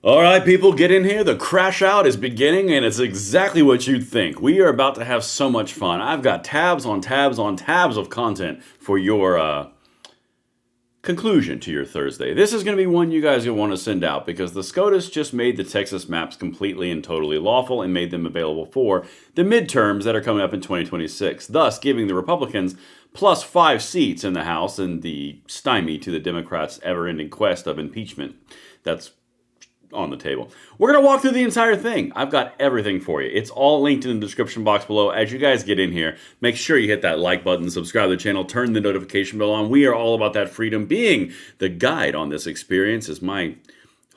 All right, people, get in here. The crash out is beginning, and it's exactly what you'd think. We are about to have so much fun. I've got tabs on tabs on tabs of content for your conclusion to your Thursday. This is going to be one you guys will want to send out because the SCOTUS just made the Texas maps completely and totally lawful and made them available for the midterms that are coming up in 2026, thus giving the Republicans plus 5 seats in the House and the stymie to the Democrats' ever-ending quest of impeachment. That's on the table. We're going to walk through the entire thing. I've got everything for you. It's all linked in the description box below. As you guys get in here, make sure you hit that like button, subscribe to the channel, turn the notification bell on. We are all about that freedom. Being the guide on this experience is my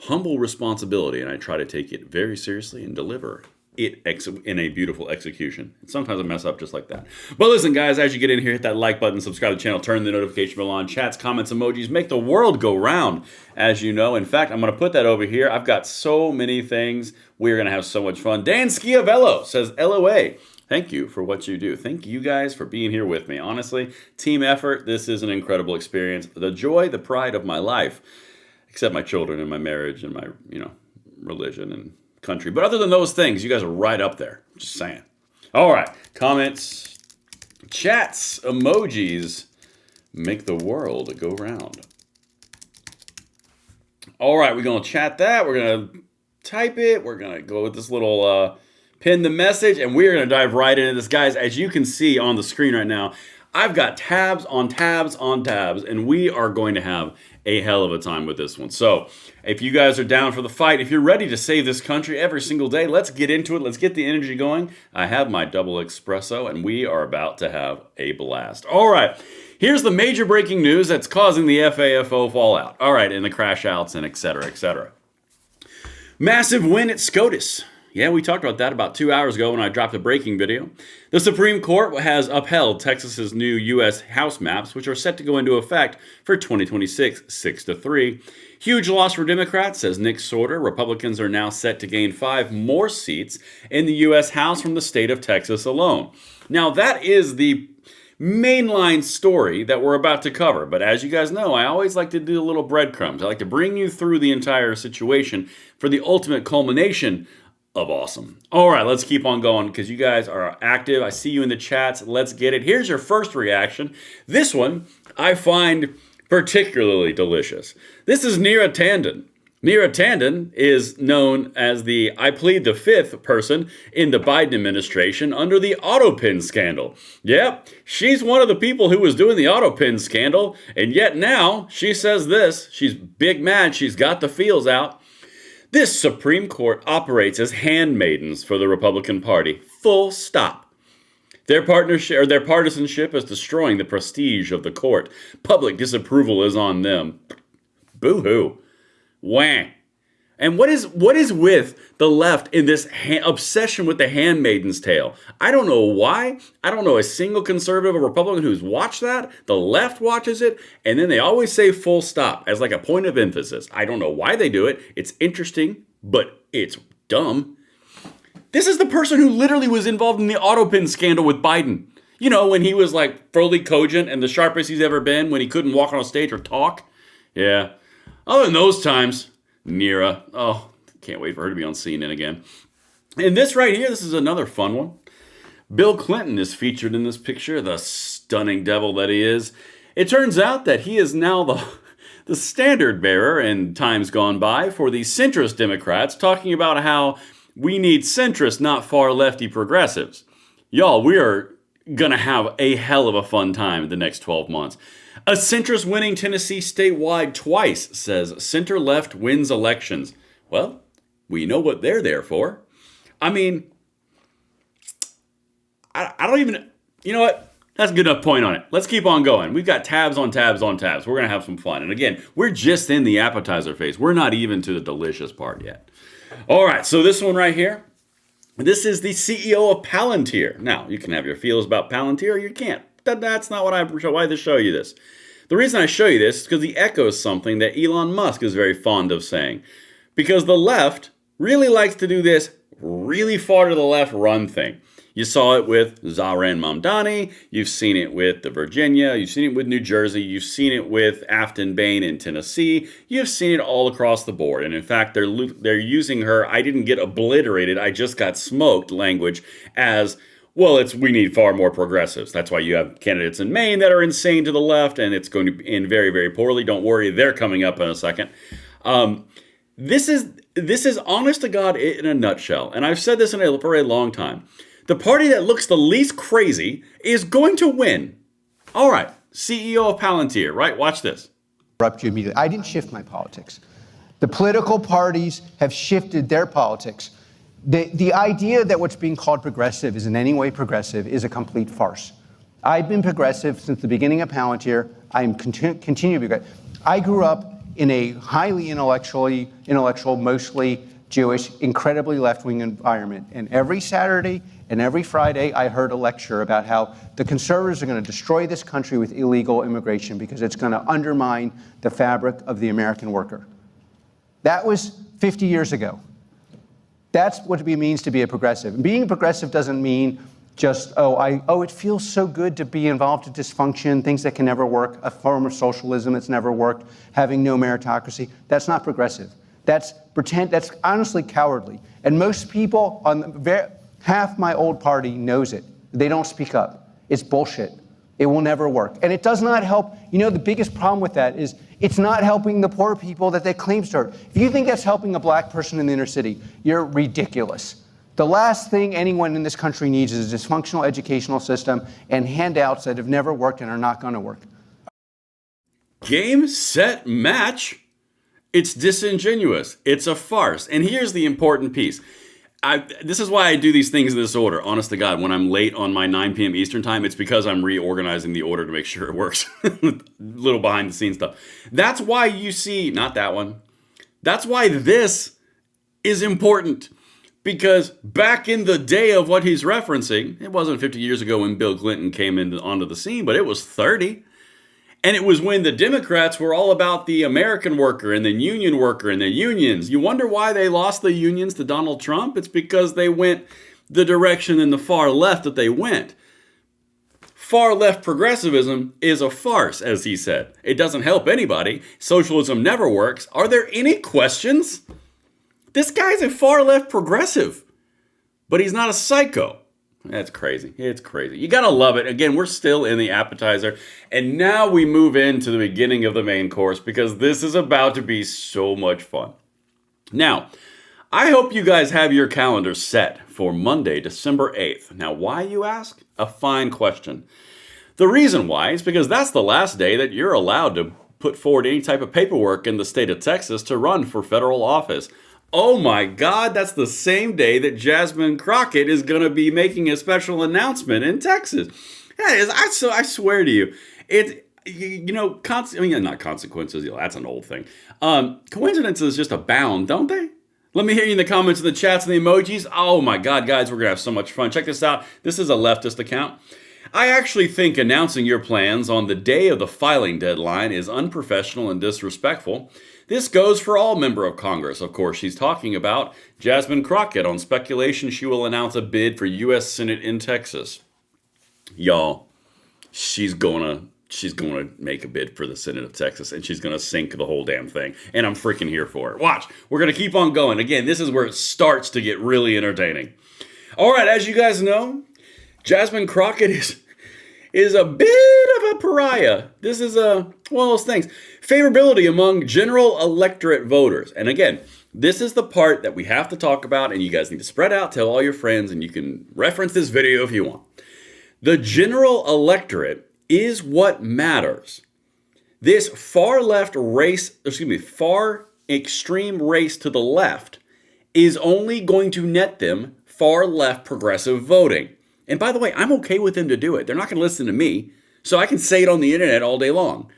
humble responsibility, and I try to take it very seriously and deliver it in a beautiful execution. Sometimes I mess up just like that. But listen, guys, as you get in here, hit that like button, subscribe to the channel, turn the notification bell on, chats, comments, emojis, make the world go round, as you know. In fact, I'm going to put that over here. I've got so many things. We're going to have so much fun. Dan Schiavello says, LOA. Thank you for what you do. Thank you guys for being here with me. Honestly, team effort, this is an incredible experience. The joy, the pride of my life, except my children and my marriage and my, religion and country. But other than those things, you guys are right up there. Just saying. All right. Comments, chats, emojis make the world go round. All right. We're going to chat that. We're going to type it. We're going to go with this little pin the message. And we're going to dive right into this. Guys, as you can see on the screen right now, I've got tabs on tabs on tabs. And we are going to have a hell of a time with this one. So if you guys are down for the fight, if you're ready to save this country every single day, let's get into it. Let's get the energy going. I have my double espresso, and we are about to have a blast. All right, here's the major breaking news that's causing the FAFO fallout. All right, and the crash outs and et cetera, et cetera. Massive win at SCOTUS. Yeah, we talked about that about 2 hours ago when I dropped a breaking video. The Supreme Court has upheld Texas's new U.S. House maps, which are set to go into effect for 2026, 6-3. Huge loss for Democrats, says Nick Sorter. Republicans are now set to gain 5 more seats in the U.S. House from the state of Texas alone. Now, that is the mainline story that we're about to cover. But as you guys know, I always like to do little breadcrumbs. I like to bring you through the entire situation for the ultimate culmination of awesome. All right, let's keep on going because you guys are active. I see you in the chats. Let's get it. Here's your first reaction. This one I find particularly delicious. This is Neera Tanden. Neera Tanden is known as the I plead the fifth person in the Biden administration under the autopin scandal. Yep, she's one of the people who was doing the autopin scandal, and yet now she says this. She's big mad. She's got the feels out. This Supreme Court operates as handmaidens for the Republican Party. Full stop. Their partnership or their partisanship is destroying the prestige of the court. Public disapproval is on them. Boo-hoo. Wah. And what is with the left in this obsession with the handmaiden's tale? I don't know why. I don't know a single conservative or Republican who's watched that. The left watches it, and then they always say full stop as like a point of emphasis. I don't know why they do it. It's interesting, but it's dumb. This is the person who literally was involved in the autopin scandal with Biden. You know, when he was like fully cogent and the sharpest he's ever been, when he couldn't walk on a stage or talk. Yeah. Other than those times, Neera. Oh, can't wait for her to be on CNN again. And this right here, this is another fun one. Bill Clinton is featured in this picture, the stunning devil that he is. It turns out that he is now the standard bearer in times gone by for the centrist Democrats, talking about how we need centrist, not far lefty progressives. Y'all, we are going to have a hell of a fun time in the next 12 months. A centrist winning Tennessee statewide twice, says center-left wins elections. Well, we know what they're there for. I mean, I don't even, you know what? That's a good enough point on it. Let's keep on going. We've got tabs on tabs on tabs. We're going to have some fun. And again, we're just in the appetizer phase. We're not even to the delicious part yet. All right, so this one right here. This is the CEO of Palantir. Now, you can have your feels about Palantir or you can't. That's not why I show you this. The reason I show you this is because he echoes something that Elon Musk is very fond of saying. Because the left really likes to do this really far to the left run thing. You saw it with Zohran Mamdani. You've seen it with the Virginia. You've seen it with New Jersey. You've seen it with Afton Bain in Tennessee. You've seen it all across the board. And in fact, they're using her "I didn't get obliterated, I just got smoked" language as, well, we need far more progressives. That's why you have candidates in Maine that are insane to the left, and it's going to end very, very poorly. Don't worry, they're coming up in a second. This is honest to God in a nutshell. And I've said this for a long time. The party that looks the least crazy is going to win. All right, CEO of Palantir, right? Watch this. Interrupt you immediately. I didn't shift my politics. The political parties have shifted their politics. The idea that what's being called progressive is in any way progressive is a complete farce. I've been progressive since the beginning of Palantir. I'm continue to be progressive. I grew up in a highly intellectual, mostly Jewish, incredibly left-wing environment. And every Saturday and every Friday, I heard a lecture about how the conservatives are going to destroy this country with illegal immigration because it's going to undermine the fabric of the American worker. That was 50 years ago. That's what it means to be a progressive. And being a progressive doesn't mean just, it feels so good to be involved in dysfunction, things that can never work, a form of socialism that's never worked, having no meritocracy. That's not progressive. That's honestly cowardly. And most people half my old party knows it. They don't speak up. It's bullshit. It will never work. And it does not help. You know, the biggest problem with that is it's not helping the poor people that they claim to serve. If you think that's helping a black person in the inner city, you're ridiculous. The last thing anyone in this country needs is a dysfunctional educational system and handouts that have never worked and are not going to work. Game, set, match. It's disingenuous. It's a farce. And here's the important piece. This is why I do these things in this order. Honest to God, when I'm late on my 9 p.m. Eastern time, it's because I'm reorganizing the order to make sure it works. Little behind the scenes stuff. That's why you see, not that one. That's why this is important. Because back in the day of what he's referencing, it wasn't 50 years ago when Bill Clinton came onto the scene, but it was 30. And it was when the Democrats were all about the American worker and the union worker and the unions. You wonder why they lost the unions to Donald Trump? It's because they went the direction in the far left that they went. Far left progressivism is a farce, as he said. It doesn't help anybody. Socialism never works. Are there any questions? This guy's a far left progressive, but he's not a psycho. That's crazy. It's crazy. You gotta love it. Again, we're still in the appetizer, and now we move into the beginning of the main course because this is about to be so much fun. Now, I hope you guys have your calendar set for Monday, December 8th. Now, why, you ask? A fine question. The reason why is because that's the last day that you're allowed to put forward any type of paperwork in the state of Texas to run for federal office. Oh my God, that's the same day that Jasmine Crockett is going to be making a special announcement in Texas. That is, I swear to you, not consequences, that's an old thing. Coincidences just abound, don't they? Let me hear you in the comments, in the chats, and the emojis. Oh my God, guys, we're going to have so much fun. Check this out. This is a leftist account. I actually think announcing your plans on the day of the filing deadline is unprofessional and disrespectful. This goes for all member of Congress. Of course, she's talking about Jasmine Crockett on speculation she will announce a bid for U.S. Senate in Texas. Y'all, she's gonna make a bid for the Senate of Texas, and she's gonna sink the whole damn thing. And I'm freaking here for it. Watch, we're gonna keep on going. Again, this is where it starts to get really entertaining. All right, as you guys know, Jasmine Crockett is a bit of a pariah. This is one of those things. Favorability among general electorate voters. And again, this is the part that we have to talk about, and you guys need to spread out, tell all your friends, and you can reference this video if you want. The general electorate is what matters. This far extreme race to the left is only going to net them far left progressive voting. And by the way, I'm okay with them to do it. They're not going to listen to me, so I can say it on the internet all day long.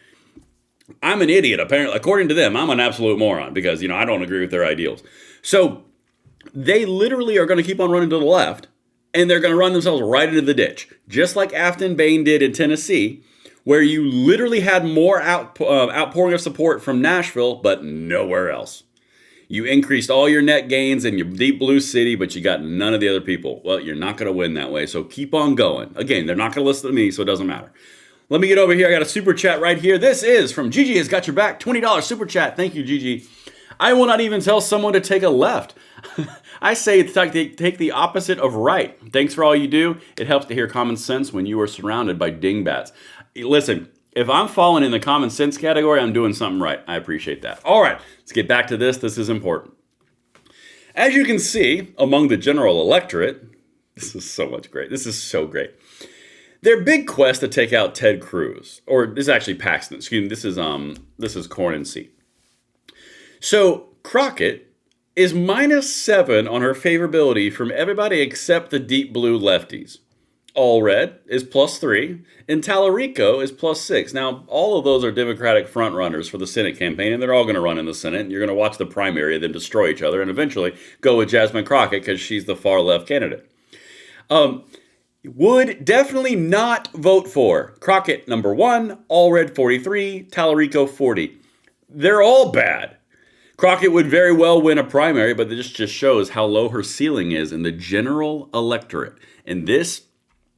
I'm an idiot, apparently. According to them, I'm an absolute moron because, I don't agree with their ideals. So they literally are going to keep on running to the left, and they're going to run themselves right into the ditch, just like Afton Bain did in Tennessee, where you literally had more outpouring of support from Nashville, but nowhere else. You increased all your net gains in your deep blue city, but you got none of the other people. Well, you're not going to win that way, so keep on going. Again, they're not going to listen to me, so it doesn't matter. Let me get over here. I got a super chat right here. This is from Gigi has got your back. $20 super chat. Thank you, Gigi. I will not even tell someone to take a left. I say take the opposite of right. Thanks for all you do. It helps to hear common sense when you are surrounded by dingbats. Listen, if I'm falling in the common sense category, I'm doing something right. I appreciate that. All right, let's get back to this. This is important. As you can see, among the general electorate, this is so much great. This is so great. Their big quest to take out Ted Cruz, or this is actually Paxton. Excuse me. This is Corn and Seed. So Crockett is -7 on her favorability from everybody except the deep blue lefties. All red is +3, and Tallarico is +6. Now, all of those are Democratic frontrunners for the Senate campaign, and they're all going to run in the Senate. And you're going to watch the primary of them destroy each other and eventually go with Jasmine Crockett because she's the far left candidate. Would definitely not vote for Crockett, number 1, all red 43, Tallarico 40. They're all bad. Crockett would very well win a primary, but this just shows how low her ceiling is in the general electorate. And this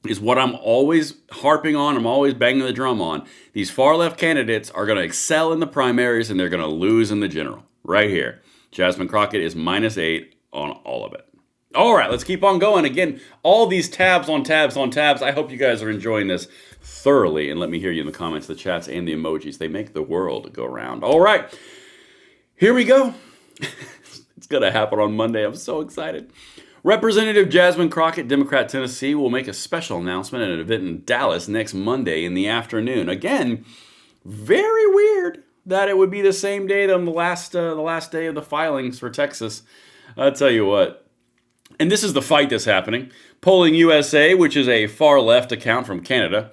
is what I'm always harping on, I'm always banging the drum on. These far left candidates are going to excel in the primaries and they're going to lose in the general. Right here. Jasmine Crockett is -8 on all of it. All right, let's keep on going. Again, all these tabs on tabs on tabs. I hope you guys are enjoying this thoroughly. And let me hear you in the comments, the chats, and the emojis. They make the world go round. All right, here we go. It's going to happen on Monday. I'm so excited. Representative Jasmine Crockett, Democrat, Tennessee, will make a special announcement at an event in Dallas next Monday in the afternoon. Again, very weird that it would be the same day on the last day of the filings for Texas. I'll tell you what. And this is the fight that's happening. Polling USA, which is a far left account from Canada.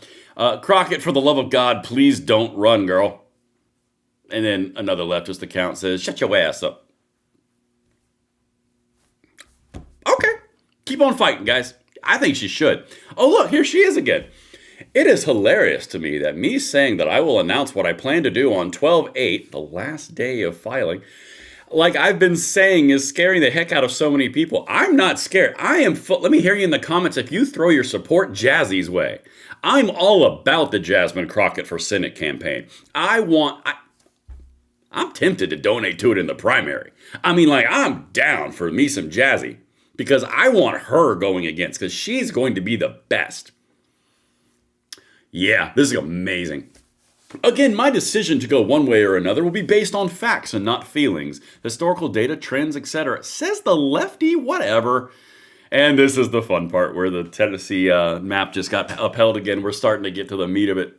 Crockett, for the love of God, please don't run, girl. And then another leftist account says, shut your ass up. Okay, keep on fighting, guys. I think she should. Oh, look, here she is again. It is hilarious to me that me saying that I will announce what I plan to do on 12/8, the last day of filing, like I've been saying, is scaring the heck out of so many people. I'm not scared. Let me hear you in the comments if you throw your support Jazzy's way. I'm all about the Jasmine Crockett for Senate campaign. I'm tempted to donate to it in the primary. I mean, like, I'm down for me some Jazzy because I want her going against because she's going to be the best. Yeah, this is amazing. Again, my decision to go one way or another will be based on facts and not feelings. Historical data, trends, etc. Says the lefty, whatever. And this is the fun part where the Tennessee map just got upheld again. We're starting to get to the meat of it.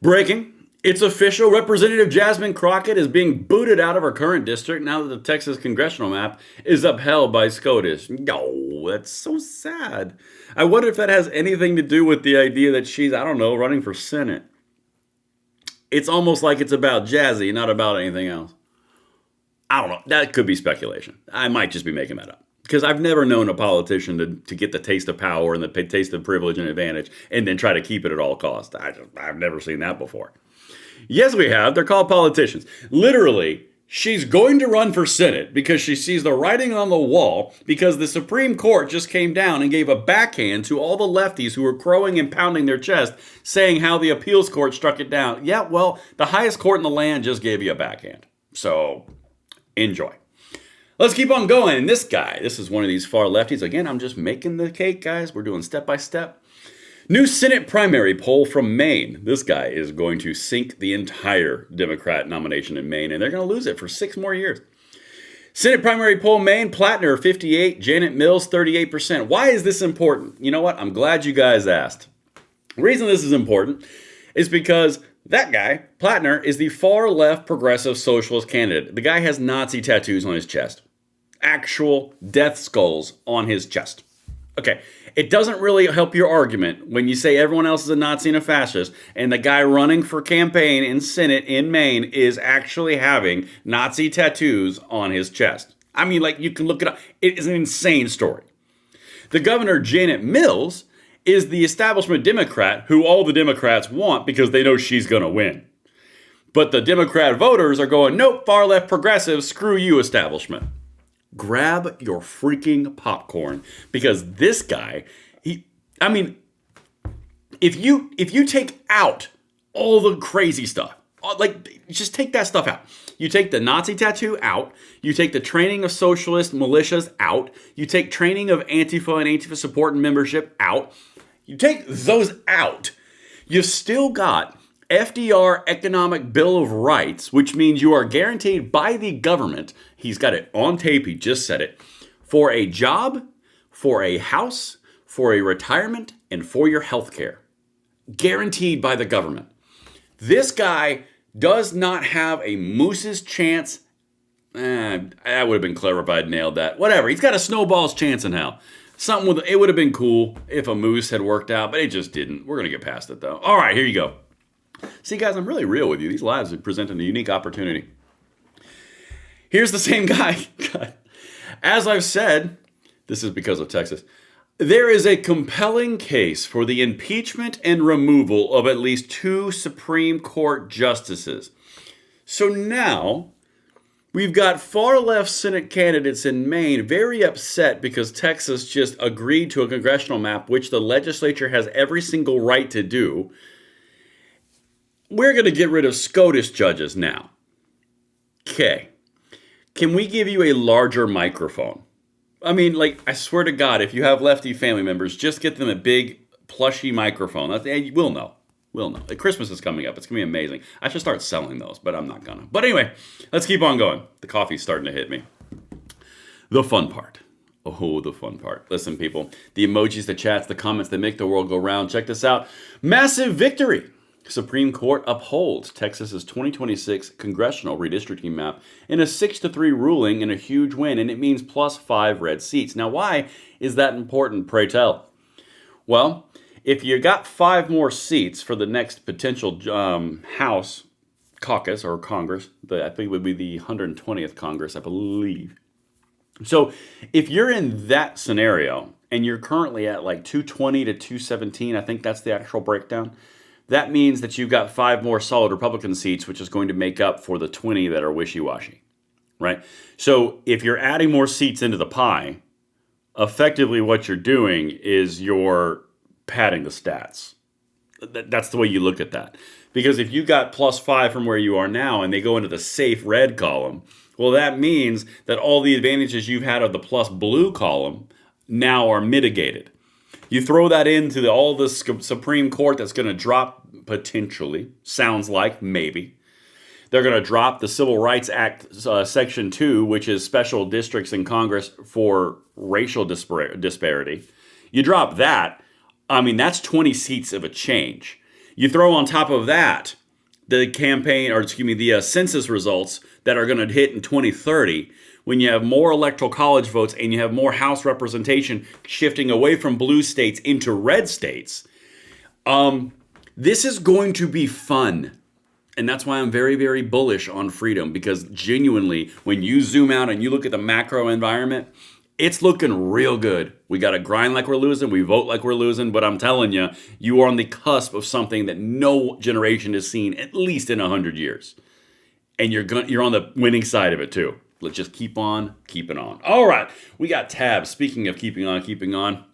Breaking. It's official. Representative Jasmine Crockett is being booted out of her current district now that the Texas congressional map is upheld by SCOTUS. No, that's so sad. I wonder if that has anything to do with the idea that she's, I don't know, running for Senate. It's almost like it's about Jazzy, not about anything else. I don't know. That could be speculation. I might just be making that up. Because I've never known a politician to get the taste of power and the taste of privilege and advantage and then try to keep it at all costs. I've never seen that before. Yes, we have. They're called politicians. Literally, she's going to run for Senate because she sees the writing on the wall because the Supreme Court just came down and gave a backhand to all the lefties who were crowing and pounding their chest saying how the appeals court struck it down. Yeah, well, the highest court in the land just gave you a backhand. So, enjoy. Let's keep on going. And this guy, this is one of these far lefties. Again, I'm just making the cake, guys. We're doing step by step. New Senate primary poll from Maine. This guy is going to sink the entire Democrat nomination in Maine, and they're going to lose it for 6 more years. Senate primary poll, Maine, Plattner, 58, Janet Mills, 38%. Why is this important? You know what? I'm glad you guys asked. The reason this is important is because that guy, Plattner, is the far left progressive socialist candidate. The guy has Nazi tattoos on his chest. Actual death skulls on his chest. Okay, it doesn't really help your argument when you say everyone else is a Nazi and a fascist, and the guy running for campaign in Senate in Maine is actually having Nazi tattoos on his chest. I mean, like, you can look it up. It is an insane story. The governor, Janet Mills, is the establishment Democrat who all the Democrats want because they know she's going to win. But the Democrat voters are going, nope, far left progressive, screw you, establishment. Grab your freaking popcorn, because this guy, if you take out all the crazy stuff, like just take that stuff out. You take the Nazi tattoo out. You take the training of socialist militias out. You take training of Antifa and Antifa support and membership out. You take those out. You've still got FDR Economic Bill of Rights, which means you are guaranteed by the government, he's got it on tape, he just said it, for a job, for a house, for a retirement, and for your health care. Guaranteed by the government. This guy does not have a moose's chance. That would have been clever if I'd nailed that. Whatever, he's got a snowball's chance in hell. It would have been cool if a moose had worked out, but it just didn't. We're going to get past it, though. All right, here you go. See, guys, I'm really real with you. These lives are presenting a unique opportunity. Here's the same guy. As I've said, this is because of Texas. There is a compelling case for the impeachment and removal of at least 2 Supreme Court justices. So now, we've got far left Senate candidates in Maine very upset because Texas just agreed to a congressional map, which the legislature has every single right to do. We're going to get rid of SCOTUS judges now. Okay. Can we give you a larger microphone? I mean, like, I swear to God, if you have lefty family members, just get them a big, plushy microphone. We'll know. We'll know. Christmas is coming up. It's going to be amazing. I should start selling those, but I'm not going to. But anyway, let's keep on going. The coffee's starting to hit me. The fun part. Oh, the fun part. Listen, people. The emojis, the chats, the comments that make the world go round. Check this out. Massive victory. Supreme Court upholds Texas's 2026 congressional redistricting map in a 6-3 ruling and a huge win, and it means +5 red seats. Now, why is that important, pray tell? Well, if you got 5 more seats for the next potential House caucus or Congress, I think it would be the 120th Congress, I believe. So if you're in that scenario and you're currently at like 220 to 217, I think that's the actual breakdown. That means that you've got 5 more solid Republican seats, which is going to make up for the 20 that are wishy-washy, right? So if you're adding more seats into the pie, effectively what you're doing is you're padding the stats. That's the way you look at that. Because if you got +5 from where you are now and they go into the safe red column, well, that means that all the advantages you've had of the plus blue column now are mitigated. You throw that into all the Supreme Court that's going to drop potentially, sounds like, maybe. They're going to drop the Civil Rights Act Section 2, which is special districts in Congress for racial disparity. You drop that, I mean, that's 20 seats of a change. You throw on top of that the census results that are going to hit in 2030, when you have more electoral college votes and you have more House representation shifting away from blue states into red states, this is going to be fun. And that's why I'm very, very bullish on freedom, because genuinely, when you zoom out and you look at the macro environment, it's looking real good. We got to grind like we're losing. We vote like we're losing. But I'm telling you, you are on the cusp of something that no generation has seen, at least in 100 years. And you're on the winning side of it, too. Let's just keep on keeping on. All right. We got tabs. Speaking of keeping on.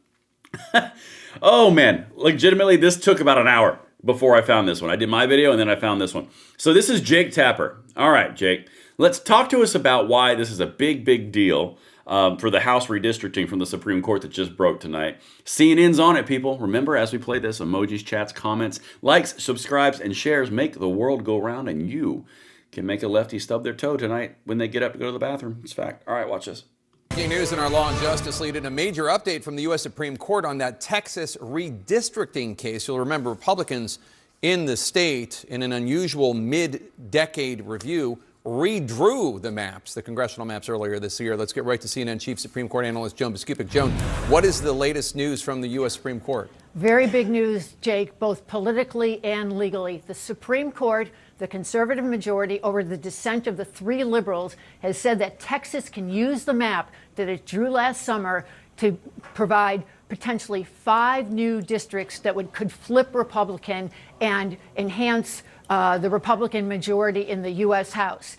Oh, man. Legitimately, this took about an hour before I found this one. I did my video, and then I found this one. So this is Jake Tapper. All right, Jake. Let's talk to us about why this is a big, big deal for the House redistricting from the Supreme Court that just broke tonight. CNN's on it, people. Remember, as we play this, emojis, chats, comments, likes, subscribes, and shares make the world go round, and you can make a lefty stub their toe tonight when they get up to go to the bathroom. It's a fact. All right, watch this. Breaking news in our Law and Justice lead, and a major update from the U.S. Supreme Court on that Texas redistricting case. You'll remember Republicans in the state, in an unusual mid-decade review, redrew the maps, the congressional maps, earlier this year. Let's get right to CNN Chief Supreme Court Analyst Joan Biskupic. Joan, what is the latest news from the U.S. Supreme Court? Very big news, Jake, both politically and legally. The Supreme Court, the conservative majority over the dissent of the 3 liberals, has said that Texas can use the map that it drew last summer to provide potentially 5 new districts that could flip Republican and enhance the Republican majority in the U.S. House.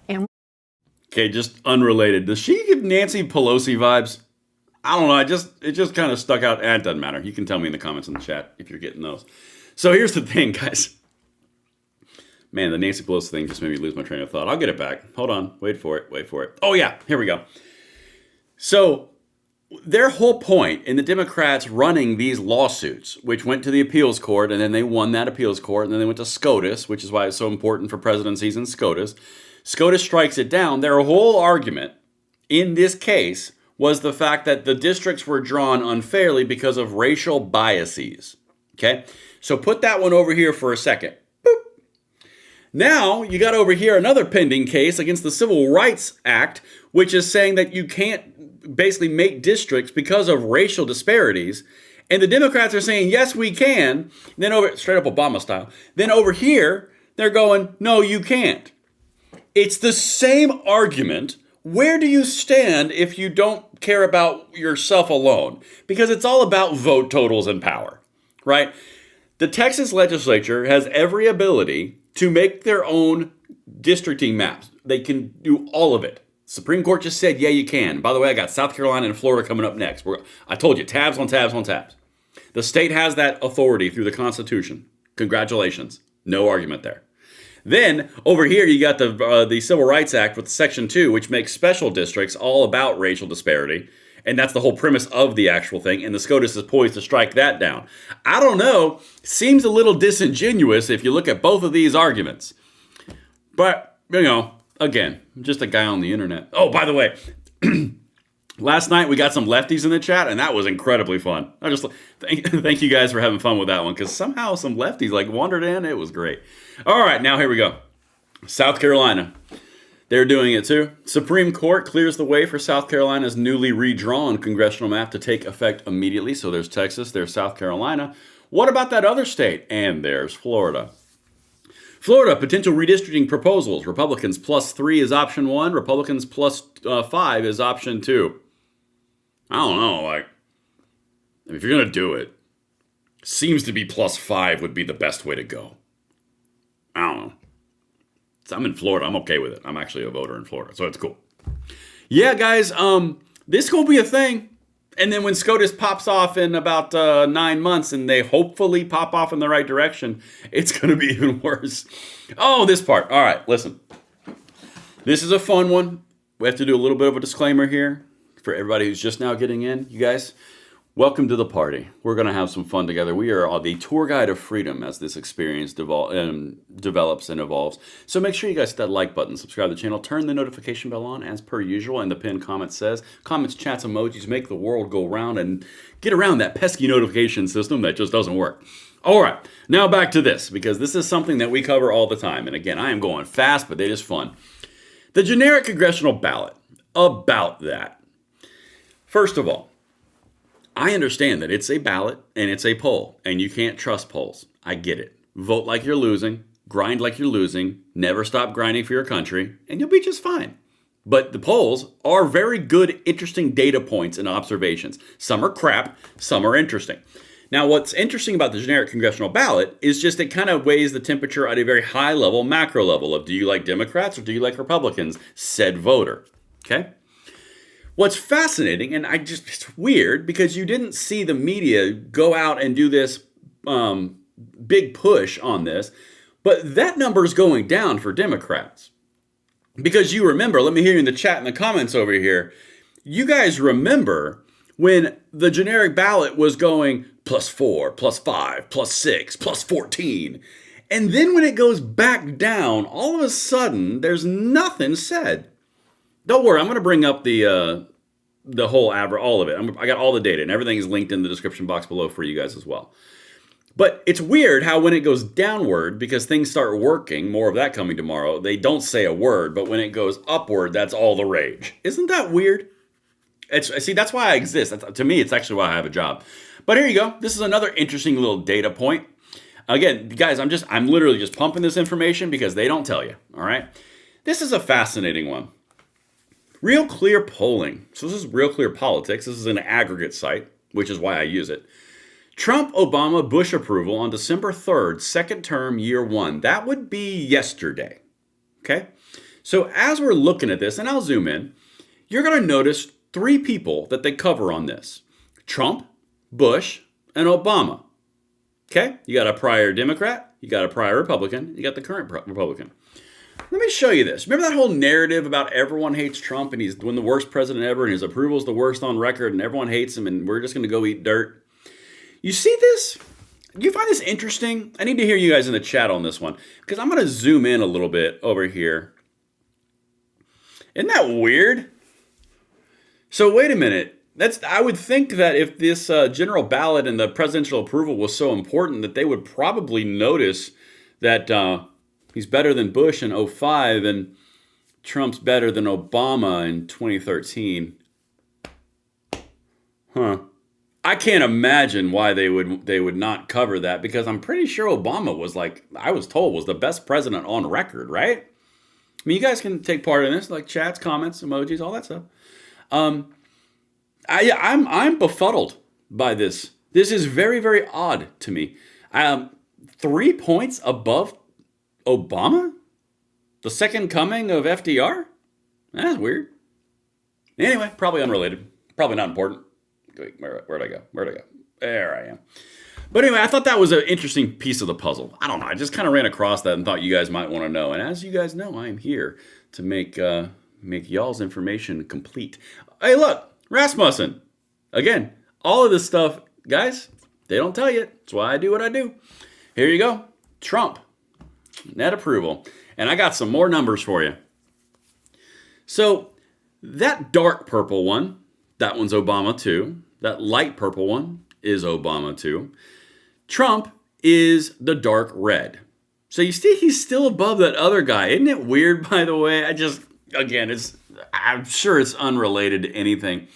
And Okay, just unrelated. Does she give Nancy Pelosi vibes? I don't know. It just kind of stuck out. It doesn't matter. You can tell me in the comments in the chat if you're getting those. So here's the thing, guys. Man, the Nancy Pelosi thing just made me lose my train of thought. I'll get it back. Hold on. Wait for it. Wait for it. Oh, yeah. Here we go. So their whole point in the Democrats running these lawsuits, which went to the appeals court, and then they won that appeals court, and then they went to SCOTUS, which is why it's so important for presidencies in SCOTUS. SCOTUS strikes it down. Their whole argument in this case was the fact that the districts were drawn unfairly because of racial biases. Okay? So put that one over here for a second. Boop. Now, you got over here another pending case against the Civil Rights Act, which is saying that you can't basically make districts because of racial disparities. And the Democrats are saying, yes, we can. Then over, straight up Obama style. Then over here, they're going, no, you can't. It's the same argument. Where do you stand if you don't care about yourself alone? Because it's all about vote totals and power, right? The Texas legislature has every ability to make their own districting maps. They can do all of it. Supreme Court just said, yeah, you can. By the way, I got South Carolina and Florida coming up next. I told you, tabs on tabs on tabs. The state has that authority through the Constitution. Congratulations. No argument there. Then, over here, you got the Civil Rights Act with Section 2, which makes special districts all about racial disparity. And that's the whole premise of the actual thing. And the SCOTUS is poised to strike that down. I don't know. Seems a little disingenuous if you look at both of these arguments. But, you know, again, I'm just a guy on the internet. Oh, by the way, last night we got some lefties in the chat, and that was incredibly fun. I just thank you guys for having fun with that one, because somehow some lefties like wandered in. It was great. All right, now here we go. South Carolina. They're doing it too. Supreme Court clears the way for South Carolina's newly redrawn congressional map to take effect immediately. So there's Texas, there's South Carolina. What about that other state? And there's Florida. Florida, potential redistricting proposals. Republicans +3 is option 1. Republicans +5 is option 2. I don't know, like, if you're going to do it, seems to be +5 would be the best way to go. I don't know. I'm in Florida. I'm okay with it. I'm actually a voter in Florida, so it's cool. Yeah, guys, this will be a thing. And then when SCOTUS pops off in about 9 months and they hopefully pop off in the right direction, it's going to be even worse. Oh, this part. All right, listen. This is a fun one. We have to do a little bit of a disclaimer here for everybody who's just now getting in. You guys, welcome to the party. We're going to have some fun together. We are on the tour guide of freedom as this experience develops and evolves. So make sure you guys hit that like button, subscribe to the channel, turn the notification bell on as per usual. And the pinned comment says, comments, chats, emojis make the world go round and get around that pesky notification system that just doesn't work. All right, now back to this, because this is something that we cover all the time. And again, I am going fast, but it is fun. The generic congressional ballot, about that. First of all, I understand that it's a ballot and it's a poll, and you can't trust polls. I get it. Vote like you're losing, grind like you're losing, never stop grinding for your country, and you'll be just fine. But the polls are very good, interesting data points and observations. Some are crap, some are interesting. Now, what's interesting about the generic congressional ballot is just it kind of weighs the temperature at a very high level, macro level of do you like Democrats or do you like Republicans, said voter. Okay? What's fascinating, and it's weird, because you didn't see the media go out and do this big push on this, but that number is going down for Democrats. Because you remember, let me hear you in the chat and the comments over here, you guys remember when the generic ballot was going +4, +5, +6, +14, and then when it goes back down, all of a sudden, there's nothing said. Don't worry, I'm going to bring up the whole average, all of it. I got all the data, and everything is linked in the description box below for you guys as well. But it's weird how when it goes downward, because things start working, more of that coming tomorrow, they don't say a word, but when it goes upward, that's all the rage. Isn't that weird? See, that's why I exist. To me, it's actually why I have a job. But here you go. This is another interesting little data point. Again, guys, I'm literally just pumping this information because they don't tell you, all right? This is a fascinating one. Real Clear Polling. So this is Real Clear Politics. This is an aggregate site, which is why I use it. Trump, Obama, Bush approval on December 3rd, second term, year one. That would be yesterday. Okay? So as we're looking at this, and I'll zoom in, you're going to notice three people that they cover on this. Trump, Bush, and Obama. Okay? You got a prior Democrat, you got a prior Republican, you got the current Republican. Let me show you this. Remember that whole narrative about everyone hates Trump and he's the worst president ever and his approval is the worst on record and everyone hates him and we're just going to go eat dirt? You see this? Do you find this interesting? I need to hear you guys in the chat on this one because I'm going to zoom in a little bit over here. Isn't that weird? So wait a minute. I would think that if this general ballot and the presidential approval was so important that they would probably notice that he's better than Bush in 2005 and Trump's better than Obama in 2013. Huh. I can't imagine why they would not cover that because I'm pretty sure Obama was I was told was the best president on record, right? I mean, you guys can take part in this, like chats, comments, emojis, all that stuff. I'm befuddled by this. This is very, very odd to me. 3 points above Obama? The second coming of FDR? That's weird. Anyway, probably unrelated. Probably not important. Wait, where'd I go? There I am. But anyway, I thought that was an interesting piece of the puzzle. I don't know. I just kind of ran across that and thought you guys might want to know. And as you guys know, I am here to make y'all's information complete. Hey, look, Rasmussen. Again, all of this stuff, guys, they don't tell you. That's why I do what I do. Here you go. Trump. Net approval. And I got some more numbers for you. So that dark purple one, that one's Obama too. That light purple one is Obama too. Trump is the dark red. So you see he's still above that other guy. Isn't it weird, by the way? I'm sure it's unrelated to anything.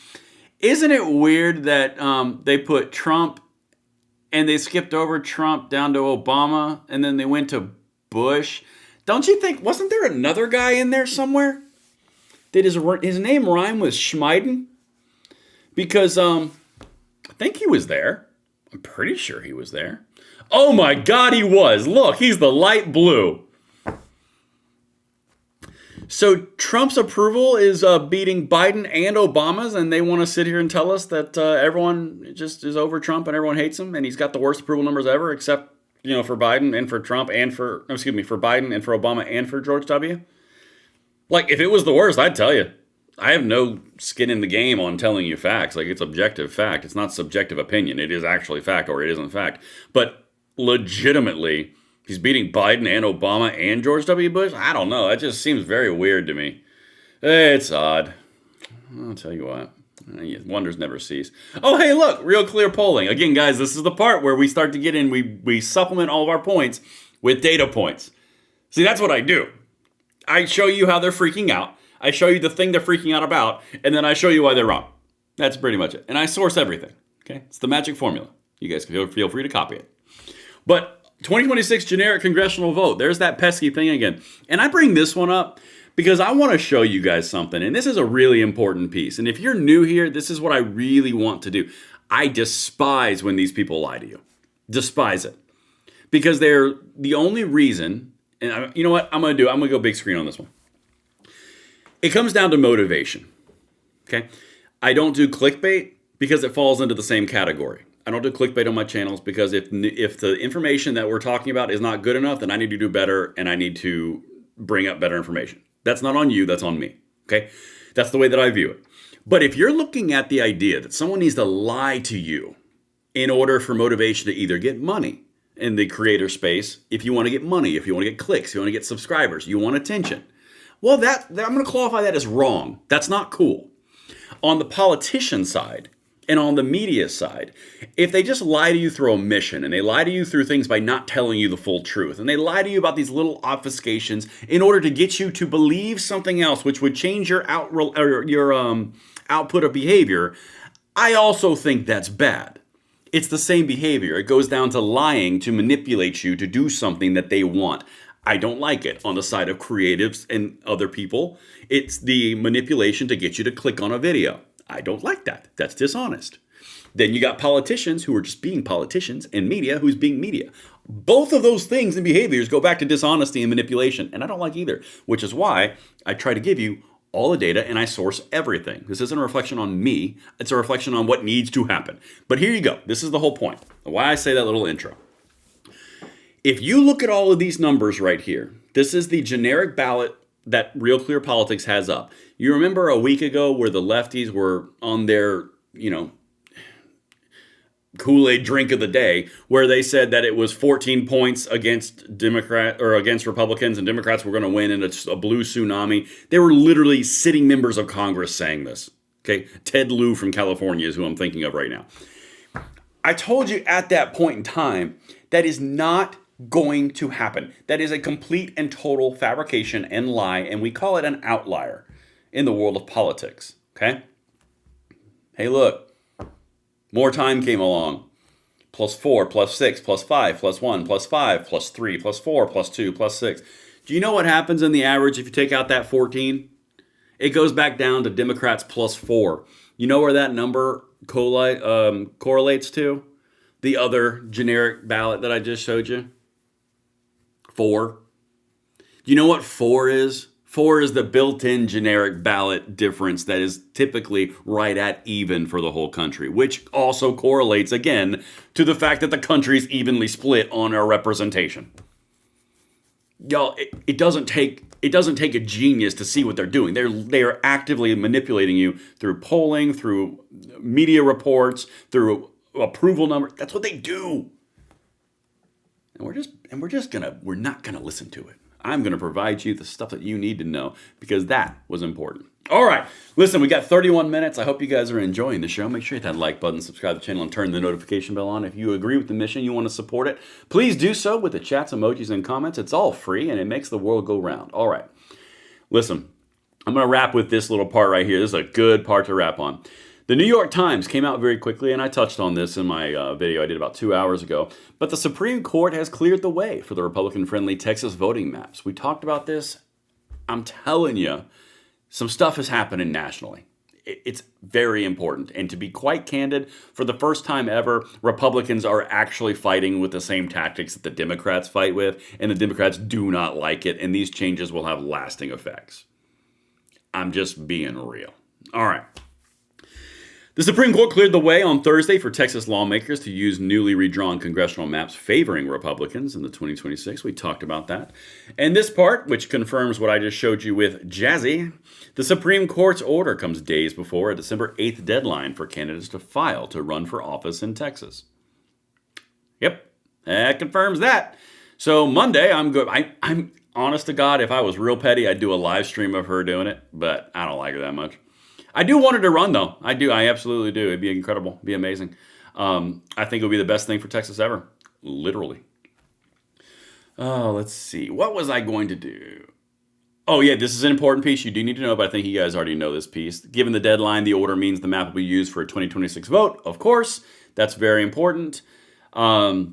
Isn't it weird that they put Trump and they skipped over Trump down to Obama and then they went to Bush? Don't you think, wasn't there another guy in there somewhere? Did his name rhyme with Schmeiden? Because I think he was there. I'm pretty sure he was there. Oh my God, he was. Look, he's the light blue. So Trump's approval is beating Biden and Obama's, and they want to sit here and tell us that everyone just is over Trump and everyone hates him, and he's got the worst approval numbers ever, except for Biden and for Trump and for Biden and for Obama and for George W. Like, if it was the worst, I'd tell you. I have no skin in the game on telling you facts. Like, it's objective fact. It's not subjective opinion. It is actually fact or it isn't fact. But legitimately, he's beating Biden and Obama and George W. Bush? I don't know. That just seems very weird to me. It's odd. I'll tell you what. Wonders never cease. Oh, hey, look. Real clear polling. Again, guys, this is the part where we start to get in. We supplement all of our points with data points. See, that's what I do. I show you how they're freaking out. I show you the thing they're freaking out about, and then I show you why they're wrong. That's pretty much it. And I source everything. Okay? It's the magic formula. You guys can feel free to copy it. But 2026 generic congressional vote. There's that pesky thing again. And I bring this one up because I want to show you guys something. And this is a really important piece. And if you're new here, this is what I really want to do. I despise when these people lie to you. Despise it. Because they're the only reason, and you know what I'm going to do? I'm going to go big screen on this one. It comes down to motivation. Okay? I don't do clickbait because it falls into the same category. I don't do clickbait on my channels because if the information that we're talking about is not good enough, then I need to do better and I need to bring up better information. That's not on you, that's on me. Okay? That's the way that I view it. But if you're looking at the idea that someone needs to lie to you in order for motivation to either get money in the creator space, if you want to get money, if you want to get clicks, you want to get subscribers, you want attention, well, that I'm going to qualify that as wrong. That's not cool. On the politician side and on the media side, if they just lie to you through omission and they lie to you through things by not telling you the full truth and they lie to you about these little obfuscations in order to get you to believe something else, which would change your output of behavior, I also think that's bad. It's the same behavior. It goes down to lying to manipulate you to do something that they want. I don't like it on the side of creatives and other people. It's the manipulation to get you to click on a video. I don't like that. That's dishonest. Then you got politicians who are just being politicians and media who's being media. Both of those things and behaviors go back to dishonesty and manipulation, and I don't like either, which is why I try to give you all the data and I source everything. This isn't a reflection on me, it's a reflection on what needs to happen. But here you go. This is the whole point. Why I say that little intro. If you look at all of these numbers right here, this is the generic ballot that Real Clear Politics has up. You remember a week ago where the lefties were on their, Kool-Aid drink of the day, where they said that it was 14 points against against Republicans, and Democrats were going to win in a blue tsunami. They were literally sitting members of Congress saying this. Okay, Ted Lieu from California is who I'm thinking of right now. I told you at that point in time that is not going to happen. That is a complete and total fabrication and lie, and we call it an outlier in the world of politics. Okay? Hey, look. More time came along. +4, +6, +5, +1, +5, +3, +4, +2, +6. Do you know what happens in the average if you take out that 14? It goes back down to Democrats +4. You know where that number correlates to? The other generic ballot that I just showed you? 4. Do you know what 4 is? 4 is the built-in generic ballot difference that is typically right at even for the whole country, which also correlates, again, to the fact that the country is evenly split on our representation. Y'all, it doesn't take a genius to see what they're doing. They are actively manipulating you through polling, through media reports, through approval numbers. That's what they do. And we're not gonna listen to it. I'm going to provide you the stuff that you need to know because that was important. All right. Listen, we got 31 minutes. I hope you guys are enjoying the show. Make sure you hit that like button, subscribe to the channel, and turn the notification bell on. If you agree with the mission, you want to support it, please do so with the chats, emojis, and comments. It's all free, and it makes the world go round. All right. Listen, I'm going to wrap with this little part right here. This is a good part to wrap on. The New York Times came out very quickly, and I touched on this in my video I did about 2 hours ago, but the Supreme Court has cleared the way for the Republican-friendly Texas voting maps. We talked about this. I'm telling you, some stuff is happening nationally. It's very important, and to be quite candid, for the first time ever, Republicans are actually fighting with the same tactics that the Democrats fight with, and the Democrats do not like it, and these changes will have lasting effects. I'm just being real. All right. The Supreme Court cleared the way on Thursday for Texas lawmakers to use newly redrawn congressional maps favoring Republicans in the 2026. We talked about that. And this part, which confirms what I just showed you with Jazzy, the Supreme Court's order comes days before a December 8th deadline for candidates to file to run for office in Texas. Yep, that confirms that. So Monday, I'm good. I'm honest to God, if I was real petty, I'd do a live stream of her doing it, but I don't like her that much. I do want her to run, though. I do. I absolutely do. It'd be incredible. It'd be amazing. I think it would be the best thing for Texas ever. Literally. Oh, let's see. What was I going to do? Oh, yeah, this is an important piece you do need to know, but I think you guys already know this piece. Given the deadline, the order means the map will be used for a 2026 vote. Of course, that's very important. That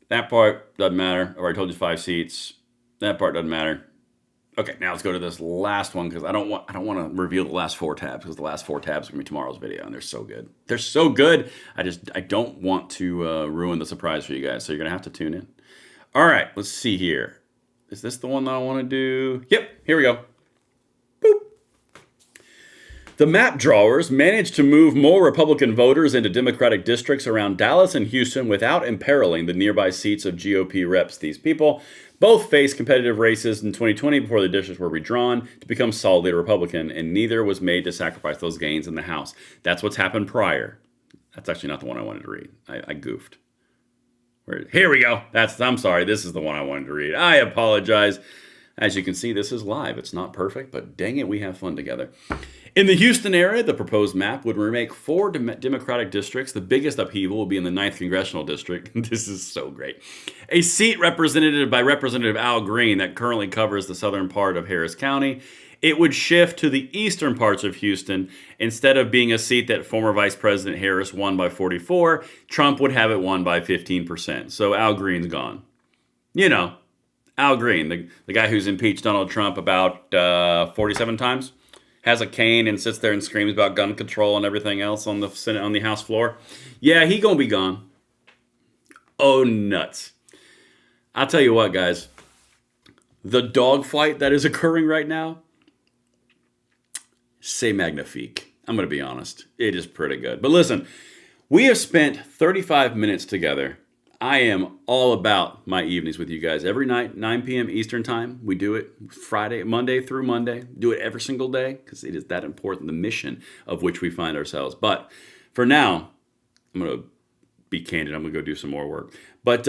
part doesn't matter. I already told you 5 seats. That part doesn't matter. Okay, now let's go to this last one because I don't want to reveal the last 4 tabs because the last 4 tabs are going to be tomorrow's video, and they're so good. They're so good. I don't want to ruin the surprise for you guys, so you're going to have to tune in. All right, let's see here. Is this the one that I want to do? Yep, here we go. Boop. The map drawers managed to move more Republican voters into Democratic districts around Dallas and Houston without imperiling the nearby seats of GOP reps. These people both faced competitive races in 2020 before the districts were redrawn to become solidly Republican, and neither was made to sacrifice those gains in the House. That's what's happened prior. That's actually not the one I wanted to read. I goofed. Here we go. I'm sorry. This is the one I wanted to read. I apologize. As you can see, this is live. It's not perfect, but dang it, we have fun together. In the Houston area, the proposed map would remake 4 Democratic districts. The biggest upheaval will be in the 9th Congressional District. This is so great. A seat represented by Representative Al Green that currently covers the southern part of Harris County. It would shift to the eastern parts of Houston. Instead of being a seat that former Vice President Harris won by 44, Trump would have it won by 15%. So Al Green's gone. You know, Al Green, the guy who's impeached Donald Trump about 47 times. has a cane and sits there and screams about gun control and everything else on the Senate, on the House floor. Yeah, he gonna be gone. Oh, nuts. I'll tell you what, guys. The dogfight that is occurring right now, c'est magnifique. I'm going to be honest. It is pretty good. But listen, we have spent 35 minutes together. I am all about my evenings with you guys. Every night, 9 p.m. Eastern time. We do it Monday through Monday. Do it every single day because it is that important, the mission of which we find ourselves. But for now, I'm going to be candid. I'm going to go do some more work. But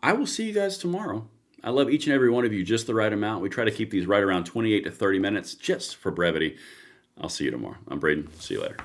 I will see you guys tomorrow. I love each and every one of you just the right amount. We try to keep these right around 28 to 30 minutes just for brevity. I'll see you tomorrow. I'm Braden. See you later.